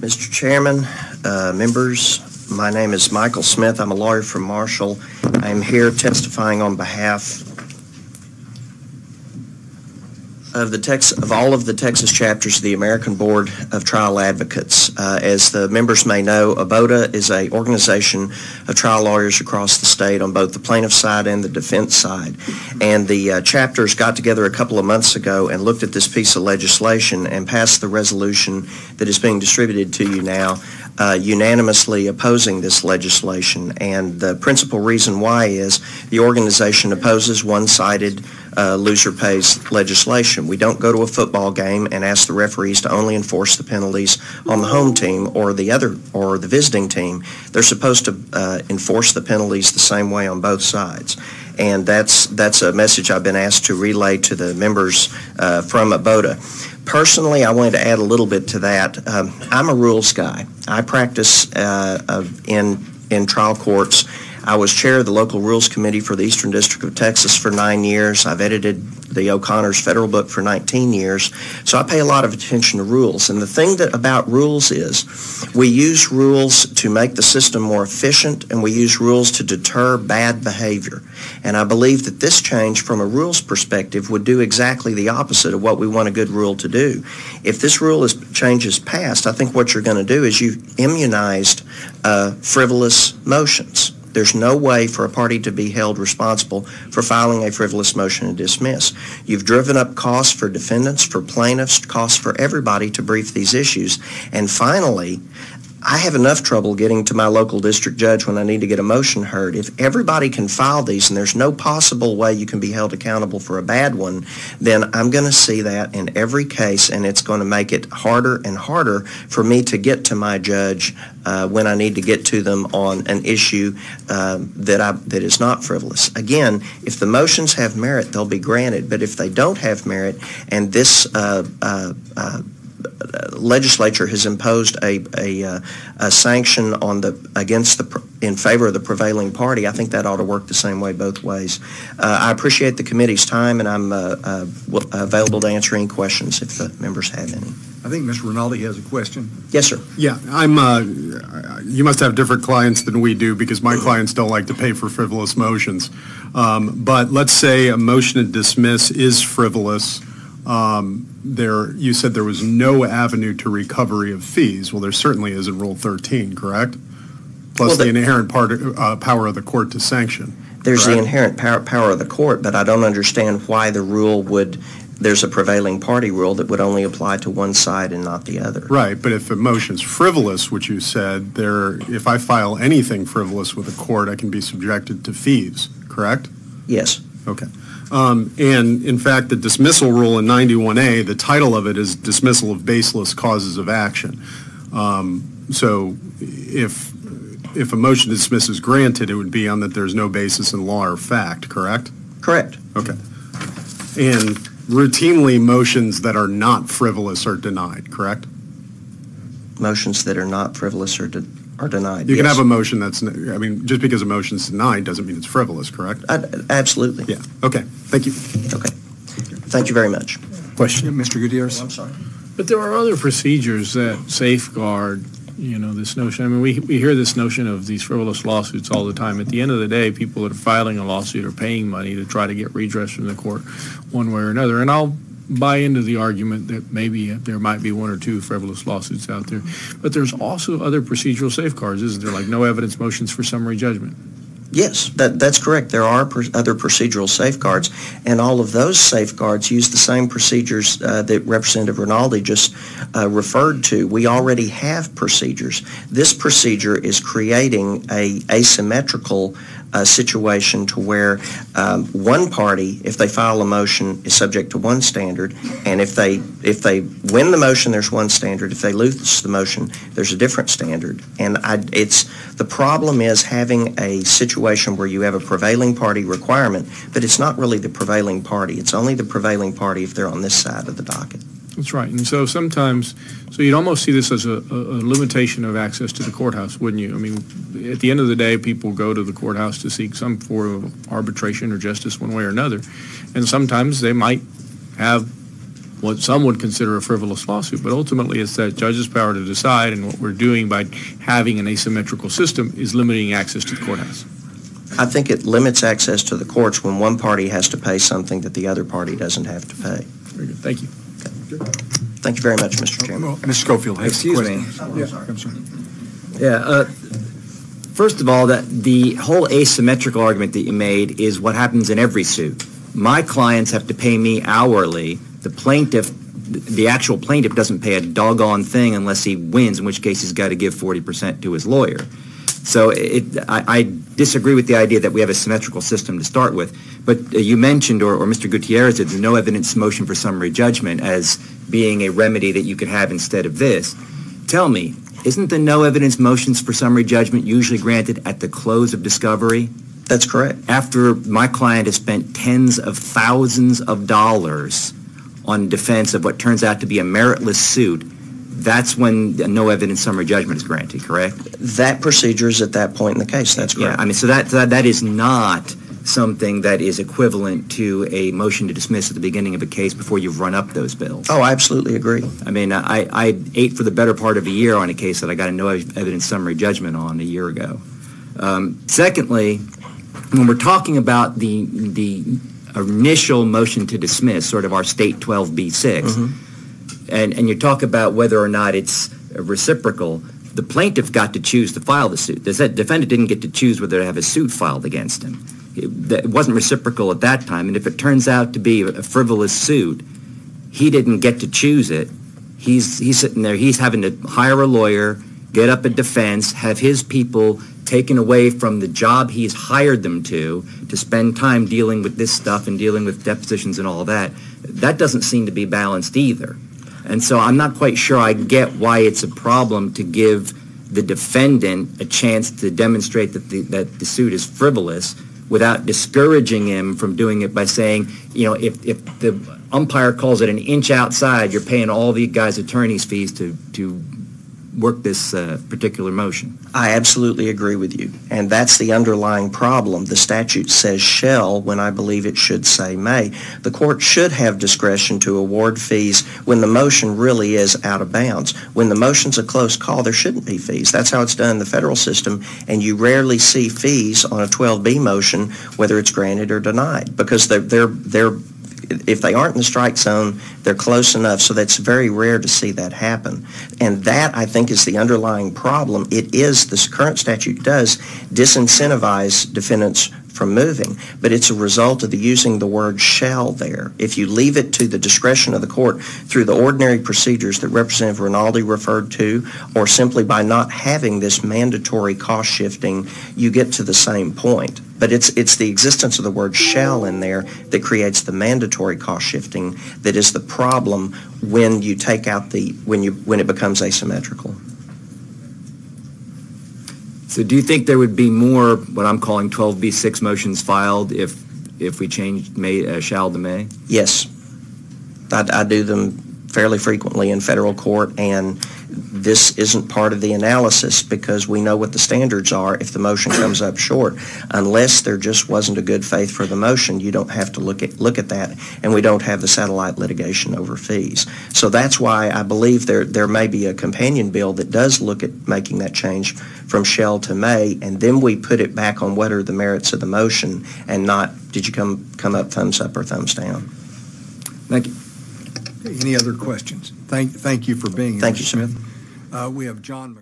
Mr. Chairman, members, my name is Michael Smith. I'm a lawyer from Marshall. I'm here testifying on behalf of all of the Texas chapters of the American Board of Trial Advocates. As the members may know, ABOTA is an organization of trial lawyers across the state on both the plaintiff side and the defense side. And the chapters got together a couple of months ago and looked at this piece of legislation and passed the resolution that is being distributed to you now, unanimously opposing this legislation. And the principal reason why is the organization opposes one-sided loser pays legislation. We don't go to a football game and ask the referees to only enforce the penalties on the home team or the visiting team. They're supposed to enforce the penalties the same way on both sides. And that's a message I've been asked to relay to the members from ABOTA. Personally, I wanted to add a little bit to that. I'm a rules guy. I practice in trial courts. I was chair of the local rules committee for the Eastern District of Texas for 9 years. I've edited the O'Connor's Federal Book for 19 years. So I pay a lot of attention to rules. And the thing about rules is we use rules to make the system more efficient, and we use rules to deter bad behavior. And I believe that this change from a rules perspective would do exactly the opposite of what we want a good rule to do. If this change is passed, I think what you're going to do is you've immunized frivolous motions. There's no way for a party to be held responsible for filing a frivolous motion to dismiss. You've driven up costs for defendants, for plaintiffs, costs for everybody to brief these issues. And finally, I have enough trouble getting to my local district judge when I need to get a motion heard. If everybody can file these and there's no possible way you can be held accountable for a bad one, then I'm going to see that in every case, and it's going to make it harder and harder for me to get to my judge when I need to get to them on an issue that is not frivolous. Again, if the motions have merit, they'll be granted, but if they don't have merit and this legislature has imposed a sanction in favor of the prevailing party, I think that ought to work the same way both ways. I appreciate the committee's time, and I'm available to answer any questions if the members have any. I think Mr. Rinaldi has a question. Yes, sir. Yeah, you must have different clients than we do, because my clients don't like to pay for frivolous motions. But let's say a motion to dismiss is frivolous. You said there was no avenue to recovery of fees. Well, there certainly is in Rule 13, correct? Plus the inherent power of the court to sanction. There's the inherent power of the court, but I don't understand why the rule there's a prevailing party rule that would only apply to one side and not the other. Right, but if a motion's frivolous, which you said, if I file anything frivolous with a court, I can be subjected to fees, correct? Yes. Okay. And in fact, the dismissal rule in 91A, the title of it is dismissal of baseless causes of action. So if a motion to dismiss is granted, it would be on that there's no basis in law or fact, correct? Correct. Okay. And routinely, motions that are not frivolous are denied, correct? Motions that are not frivolous are denied. You can have a motion just because a motion is denied doesn't mean it's frivolous, correct? Absolutely. Yeah. Okay. Thank you. Okay. Thank you very much. Question, Mr. Gutierrez. I'm sorry. But there are other procedures that safeguard, this notion. I mean, we hear this notion of these frivolous lawsuits all the time. At the end of the day, people that are filing a lawsuit are paying money to try to get redress from the court one way or another. And I'll buy into the argument that maybe there might be one or two frivolous lawsuits out there. But there's also other procedural safeguards, isn't there? Like no evidence motions for summary judgment. Yes, that's correct. There are other procedural safeguards, and all of those safeguards use the same procedures that Representative Rinaldi just referred to. We already have procedures. This procedure is creating a asymmetrical situation to where one party, if they file a motion, is subject to one standard, and if they win the motion, there's one standard. If they lose the motion, there's a different standard. And the problem is having a situation where you have a prevailing party requirement, but it's not really the prevailing party. It's only the prevailing party if they're on this side of the docket. That's right. And so sometimes, you'd almost see this as a limitation of access to the courthouse, wouldn't you? I mean, at the end of the day, people go to the courthouse to seek some form of arbitration or justice one way or another. And sometimes they might have what some would consider a frivolous lawsuit, but ultimately it's that judge's power to decide, and what we're doing by having an asymmetrical system is limiting access to the courthouse. I think it limits access to the courts when one party has to pay something that the other party doesn't have to pay. Very good. Thank you. Thank you very much, Mr. Chairman. Well, Mr. Schofield has a Excuse question. me. Yeah, I'm sorry. Yeah, first of all, the whole asymmetrical argument that you made is what happens in every suit. My clients have to pay me hourly. The actual plaintiff doesn't pay a doggone thing unless he wins, in which case he's got to give 40% to his lawyer. So I disagree with the idea that we have a symmetrical system to start with. But you mentioned, or Mr. Gutierrez did, the no evidence motion for summary judgment as being a remedy that you could have instead of this. Tell me, isn't the no evidence motions for summary judgment usually granted at the close of discovery? That's correct. After my client has spent tens of thousands of dollars on defense of what turns out to be a meritless suit, that's when the no evidence summary judgment is granted, correct? That procedure is at that point in the case. That's correct. Yeah, I mean, so that is not something that is equivalent to a motion to dismiss at the beginning of a case before you've run up those bills. Oh, I absolutely agree. I mean, I ate for the better part of a year on a case that I got a no evidence summary judgment on a year ago. Secondly, when we're talking about the initial motion to dismiss, sort of our state 12B6, and you talk about whether or not it's reciprocal, the plaintiff got to choose to file the suit. The defendant didn't get to choose whether to have a suit filed against him. It wasn't reciprocal at that time, and if it turns out to be a frivolous suit, he didn't get to choose it. He's sitting there, he's having to hire a lawyer, get up a defense, have his people taken away from the job he's hired them to spend time dealing with this stuff and dealing with depositions and all that. That doesn't seem to be balanced either. And so I'm not quite sure I get why it's a problem to give the defendant a chance to demonstrate that the suit is frivolous without discouraging him from doing it by saying, you know, if the umpire calls it an inch outside, you're paying all the guy's attorney's fees to work this particular motion. I absolutely agree with you, and that's the underlying problem. The statute says shall when I believe it should say may. The court should have discretion to award fees when the motion really is out of bounds. When the motion's a close call, there shouldn't be fees. That's how it's done in the federal system, and you rarely see fees on a 12B motion, whether it's granted or denied, because they're if they aren't in the strike zone, they're close enough, so that's very rare to see that happen. And that, I think, is the underlying problem. This current statute does disincentivize defendants from moving, but it's a result of the using the word shall there. If you leave it to the discretion of the court through the ordinary procedures that Representative Rinaldi referred to, or simply by not having this mandatory cost shifting, you get to the same point. But it's the existence of the word shall in there that creates the mandatory cost shifting that is the problem when you take out when it becomes asymmetrical. So do you think there would be more what I'm calling 12B6 motions filed if we changed shall to may? Yes. I do them fairly frequently in federal court, and this isn't part of the analysis because we know what the standards are if the motion comes up short. Unless there just wasn't a good faith for the motion, you don't have to look at that, and we don't have the satellite litigation over fees. So that's why I believe there may be a companion bill that does look at making that change from shall to may, and then we put it back on what are the merits of the motion and not did you come up thumbs up or thumbs down. Thank you. Any other questions? Thank you for being here, Thank you, Mr. sir. Smith. We have John